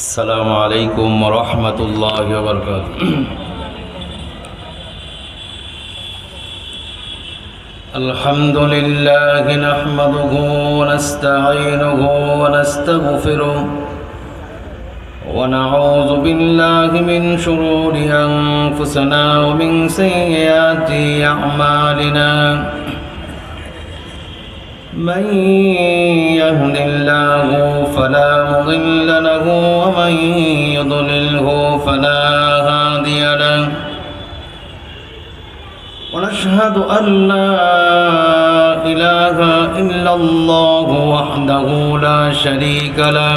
السلام عليكم ورحمة الله وبركاته. الحمد لله نحمده ونستعينه ونستغفره ونعوذ بالله من شرور أنفسنا ومن سيئات أعمالنا. من يهد الله فلا مضل له ومن يضلله فلا هادي له. ونشهد أن لا إله إلا الله وحده لا شريك له.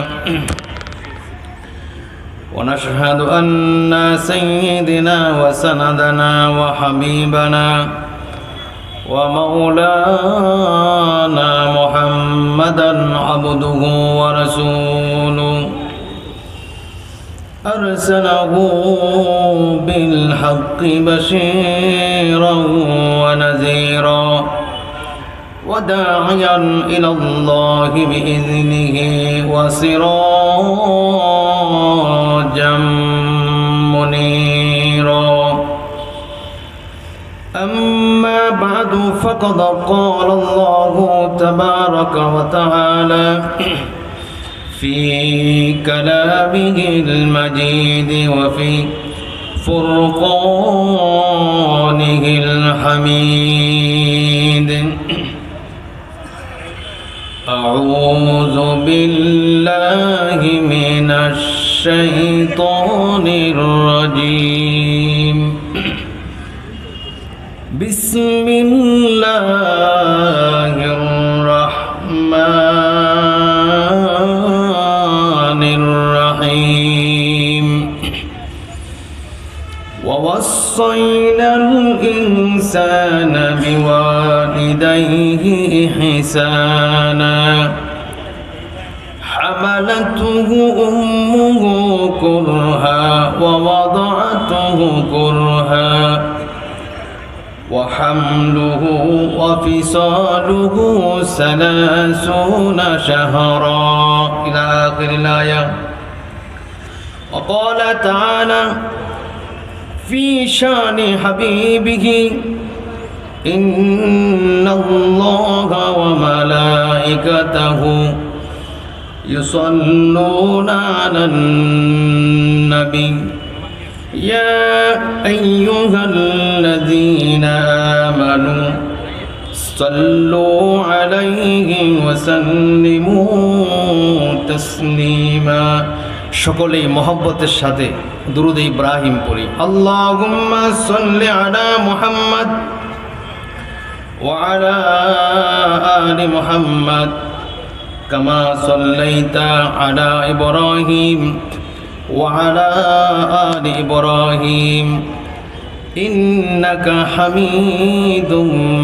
ونشهد أن سيدنا وسندنا وحبيبنا ومولانا محمدا عبده ورسوله أرسله بالحق بشيرا ونذيرا وداعيا إلى الله بإذنه وسراجا منيرا. أما بعد فقد قال الله تبارك وتعالى في كلامه المجيد وفي فرقانه الحميد. أعوذ بالله من الشيطان الرجيم. بسم الله الرحمن الرحيم. ووصينا الإنسان بوالديه إحسانا حملته أمه كرها ووضعته كرها وحمله وفصاله 30 شهرا إلى آخر الآية. وقال تعالى في شان حبيبه إن الله وملائكته يصلون على النبي يا أيها الذين آمنوا صلوا عليه وسلموا تسليما. সকলেই মহব্বতের সাথে দুরূদ ইব্রাহিম পড়ি। আল্লাহুম্মা সাল্লি আলা মুহাম্মদ ওয়া আলা আলি মুহাম্মদ কামা সাল্লাইতা আলা ইব্রাহিম وعلى آل إبراهيم إنك حميد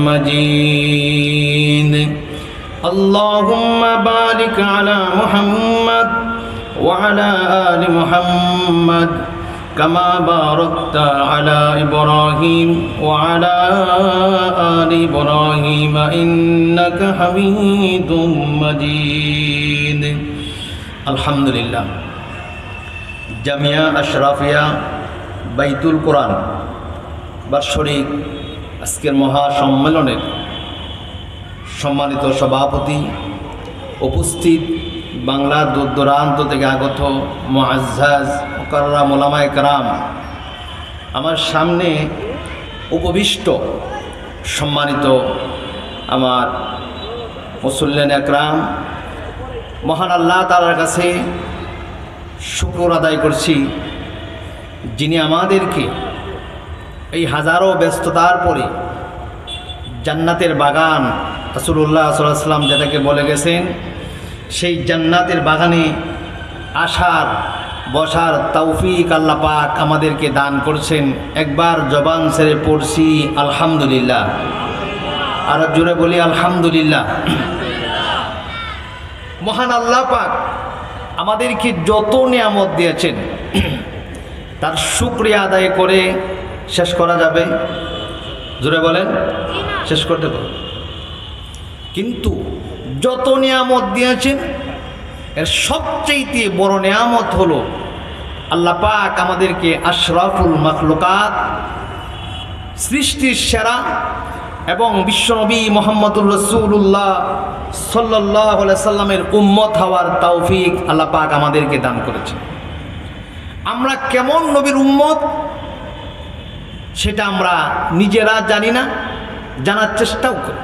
مجيد. اللهم بارك على محمد وعلى آل محمد كما باركت على إبراهيم وعلى آل إبراهيم إنك حميد مجيد. الحمد لله. জামিয়া আশরাফিয়া বাইতুল কোরআন বার্ষিক আজকের মহা সম্মেলনের সম্মানিত সভাপতি, উপস্থিত বাংলার দূর দূরান্ত থেকে আগত মুআজ্জাজ মুকাররাম উলামায়ে কেরাম, আমার সামনে উপবিষ্ট সম্মানিত আমার মুসল্লিন একরাম, মহান আল্লাহ তাআলার কাছে শুকর আদায় করছি, যিনি আমাদেরকে এই হাজারো ব্যস্ততার পরে জান্নাতের বাগান রাসূলুল্লাহ সাল্লাল্লাহু আলাইহি ওয়াসাল্লাম যেটাকে বলে গেছেন, সেই জান্নাতের বাগানে আসার বসার তৌফিক আল্লাহ পাক আমাদেরকে দান করছেন। একবার জবান ছেড়ে পড়ছি আলহামদুলিল্লাহ, আর জোরে বলি আলহামদুলিল্লাহ। মহান আল্লাহ পাক আমাদেরকে যত নিয়ামত দিয়েছেন তার শুকরিয়া আদায় করে শেষ করা যাবে? জোরে বলেন, শেষ করতে পারবো? কিন্তু যত নিয়ামত দিয়েছেন এর সবচেয়ে বড় নেয়ামত হলো আল্লাহ পাক আমাদেরকে আশরাফুল মাখলুকাত, সৃষ্টির সেরা এবং বিশ্বনবী মুহাম্মদুর রাসূলুল্লাহ সাল্লাল্লাহু আলাইহি সাল্লামের উম্মত হওয়ার তৌফিক আল্লাহ পাক আমাদেরকে দান করেছেন। আমরা কেমন নবীর উম্মত সেটা আমরা নিজেরা জানি না, জানার চেষ্টাও করি।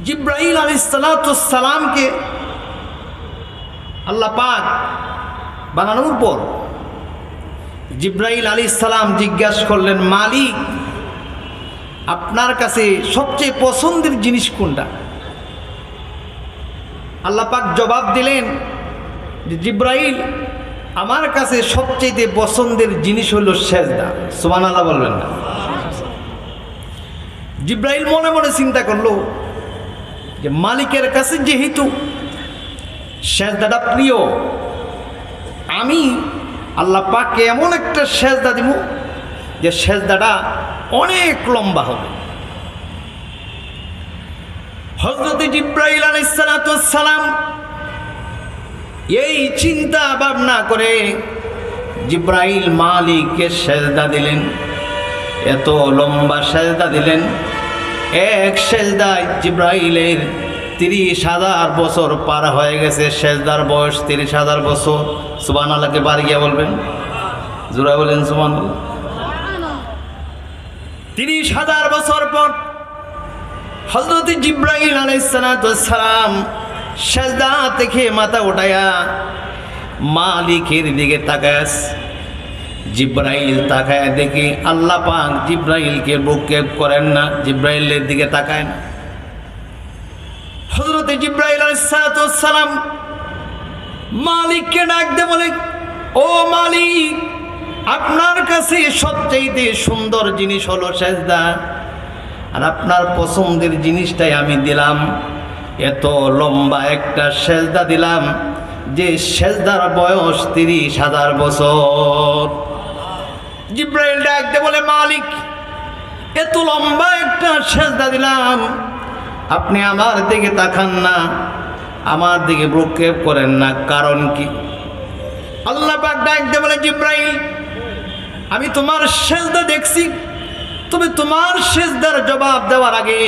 জিবরাইল আলাইহিস সালামকে আল্লাহ পাক বানানোর পর জিবরাইল আলাইহিস সালাম জিজ্ঞাসা করলেন, মালিক আপনার কাছে সবচেয়ে পছন্দের জিনিস কোনটা? আল্লাহ পাক জবাব দিলেন যে জিবরাইল, আমার কাছে সবচেয়ে পছন্দের জিনিস হলো সেজদা। সুবহানাল্লাহ বলবেন না? জিবরাইল মনে মনে চিন্তা করলো যে মালিকের কাছে যেহেতু সেজদাটা প্রিয়, আমি আল্লাহ পাককে এমন একটা সেজদা দিব যে সেজদাটা অনেক লম্বা হবে। হযরত জিবরাইল আলাইহিস সালাম এই চিন্তা ভাবনা করে জিবরাইল মালিককে সেজদা দিলেন, এত লম্বা সেজদা দিলেন। এক সেজদায় জিবরাইলের 30,000 বছর পার হয়ে গেছে। সেজদার বয়স 30,000 বছর। সুবহানাল্লাহকে বাড়ি গিয়ে বলবেন, জোরে বলেন সুবহানাল্লাহ। 30,000 বছর পর হযরত জিবরাইল আলাইহিস সালাম সেজদা থেকে মাথা উঠায়া মালিকের দিকে তাকায়। জিবরাইল তাকায় দেখে আল্লাহ পাক জিবরাইলকে ভ্রুক্ষেপ করেন না, জিবরাইলের দিকে তাকায় না। হযরত জিবরাইল আলাইহিস সালাম মালিককে ডাক দিয়ে বলে, ও মালিক, আপনার কাছে সবচেয়ে সুন্দর জিনিস হলো সেজদা, আর আপনার পছন্দের জিনিসটাই আমি দিলাম। এত লম্বা একটা সেজদা দিলাম যে সেজদার বয়স 30,000 বছর। জিবরাইল ডাক দিয়ে বলে, মালিক, এত লম্বা একটা সেজদা দিলাম, আপনি আমার দিকে তাকান না, আমার দিকে ভ্রুক্ষেপ করেন না, কারণ কি? আল্লাহ পাক ডাক দিয়ে বলে, জিবরাইল, আমি তোমার সেজদা দেখছি, তবে তোমার সেজদার জবাব দেওয়ার আগে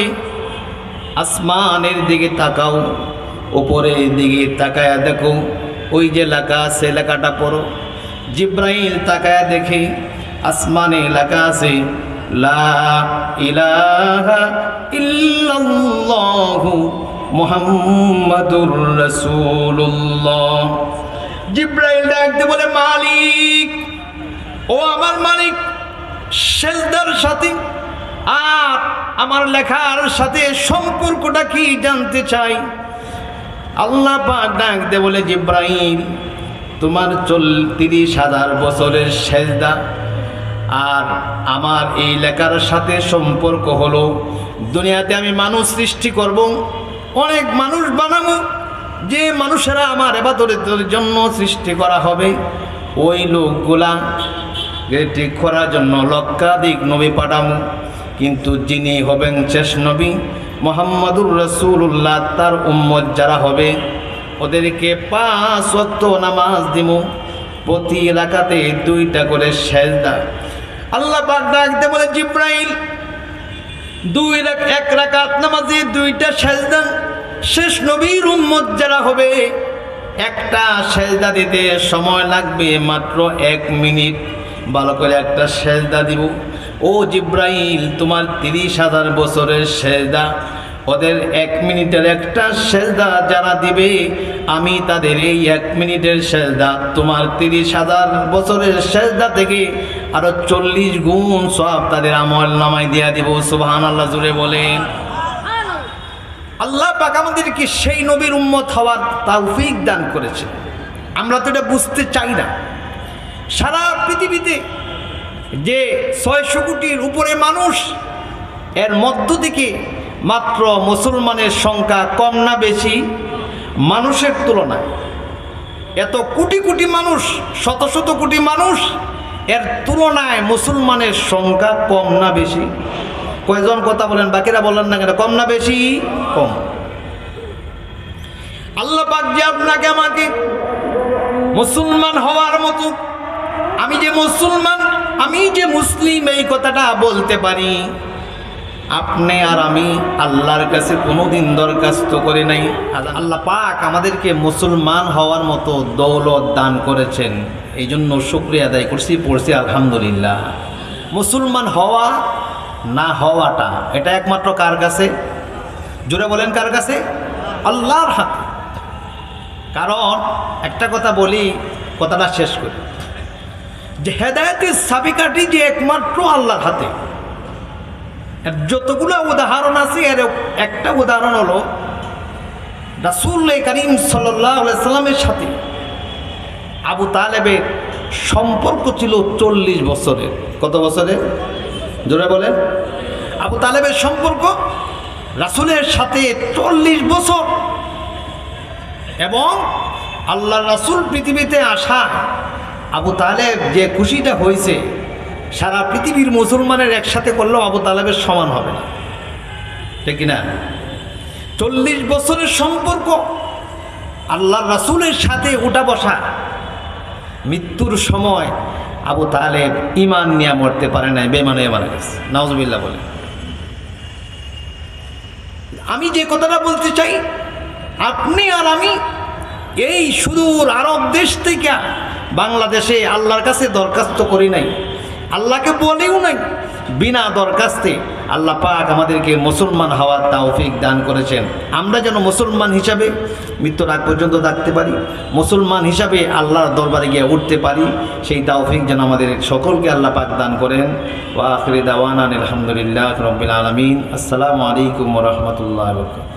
আসমানের দিকে তাকাও, উপরের দিকে তাকায়া দেখো, ওই যে লেখা আছে লেখাটা পড়ো। জিবরাইল তাকায়া দেখে আসমানে লেখা আছে, লা ইলাহা ইল্লাল্লাহু মুহাম্মাদুর রাসূলুল্লাহ। জিবরাইল ডাকতে বলে, মালিক, ও আমার মালিক, সেজদার সাথে আর আমার লেখার সাথে সম্পর্কটা কি জানতে চাই। আল্লাহ পাক ডাকতে বলে, জিবরাইল, তোমার 30,000 বছরের সেজদা আর আমার এই লেখার সাথে সম্পর্ক হলো, দুনিয়াতে আমি মানুষ সৃষ্টি করব, অনেক মানুষ বানাবো, যে মানুষেরা আমার ইবাদতের জন্য সৃষ্টি করা হবে, ওই লোকগুলা ঠিক করার জন্য লক্ষাধিক নবী পাঠাবো, কিন্তু যিনি হবেন শেষ নবী মুহাম্মদুর রাসূলুল্লাহ, তার উম্মত যারা হবে ওদেরকে 5 ওয়াক্ত নামাজ দিব, প্রতি রাকাতে 2টা করে সেজদা। আল্লাহ পাক ডাকতে বলে, জিবরাইল, 1 রাকাত নামাজে 2টা সেজদা, শেষ নবীর উম্মত যারা হবে একটা সেজদা দিতে সময় লাগবে মাত্র 1 মিনিট। ভালো করে একটা সেজদা দিব। ও জিবরাইল, তোমার 30,000 বছরের সেজদা, ওদের 1 মিনিটের একটা সেজদা যারা দিবে, আমি তাদের এই 1 মিনিটের সেজদা তোমার 30,000 বছরের সেজদা থেকে আরো 40 গুণ সব তাদের আমল নামায় দিয়া দিব। সুবহানাল্লাহ জুড়ে বলেন। আল্লাহ পাক আমাদেরকে সেই নবীর উম্মত হওয়ার তৌফিক দান করেছে। আমরা তো এটা বুঝতে চাই না। সারা পৃথিবীতে যে 600 কোটির উপরে মানুষ, এর মধ্য থেকে মাত্র মুসলমানের সংখ্যা কম না বেশি? মানুষের তুলনায় এত কোটি কোটি মানুষ, শত শত কোটি মানুষ, এর তুলনায় মুসলমানের সংখ্যা কম না বেশি? কয়জন কথা বলেন, বাকিরা বলেন না কেন? কম না বেশি? কম। আল্লাহ পাক যে আপনাকে আমাকে মুসলমান হওয়ার মতো, আমি যে মুসলমান, আমি যে মুসলিম এই কথাটা বলতে পারি, আপনি আর আমি আল্লাহর কাছে কোনোদিন দরখাস্ত করে নাই। আল্লাহ পাক আমাদেরকে মুসলমান হওয়ার মতো দৌলত দান করেছেন, এই জন্য শুকরিয়া আদায় করছি, পড়ছি আলহামদুলিল্লাহ। মুসলমান হওয়া না হওয়াটা এটা একমাত্র কার কাছে? জোরে বলেন, কার কাছে? আল্লাহর হাতে। কারণ একটা কথা বলি, কথাটা শেষ করি, যে হেদায়েতের চাবিকাঠি যে একমাত্র আল্লাহর হাতে। যতগুলো উদাহরণ আছে এর একটা উদাহরণ হলো রাসূল করিম সাল্লাল্লাহু আলাইহি সাল্লামের সাথে আবু তালেবের সম্পর্ক ছিল 40 বছরের। কত বছরের? জোরে বলেন। আবু তালেবের সম্পর্ক রাসূলের সাথে 40 বছর, এবং আল্লাহ রাসূল পৃথিবীতে আসা আবু তালেব যে খুশিটা হয়েছে, সারা পৃথিবীর মুসলমানের একসাথে করলেও আবু তালেবের সমান হবে না, ঠিক কিনা? 40 বছরের সম্পর্ক, আল্লাহ রাসূলের সাথে উঠা বসা। মৃত্যুর সময় আবু তালেব ঈমান নিয়ে মরতে পারে নাই, বেঈমানে মারা গেছে। নাউজুবিল্লাহ বলে। আমি যে কথাটা বলতে চাই, আপনি আর আমি এই সুদূর আরব দেশ থেকে বাংলাদেশে আল্লাহর কাছে দরখাস্ত করি নাই, আল্লাহকে বলেও নাই। বিনা দরখাস্তে আল্লাহ পাক আমাদেরকে মুসলমান হওয়ার তৌফিক দান করেছেন। আমরা যেন মুসলমান হিসাবে মৃত্যুর আগ পর্যন্ত থাকতে পারি, মুসলমান হিসাবে আল্লাহর দরবারে গিয়ে উঠতে পারি, সেই তৌফিক যেন আমাদের সকলকে আল্লাহ পাক দান করেন। ওয়া আখিরি দাওয়ানা আলহামদুলিল্লাহি রাব্বিল আলামিন। আসসালামু আলাইকুম ওয়া রাহমাতুল্লাহি ওয়া বারাকাতুহু।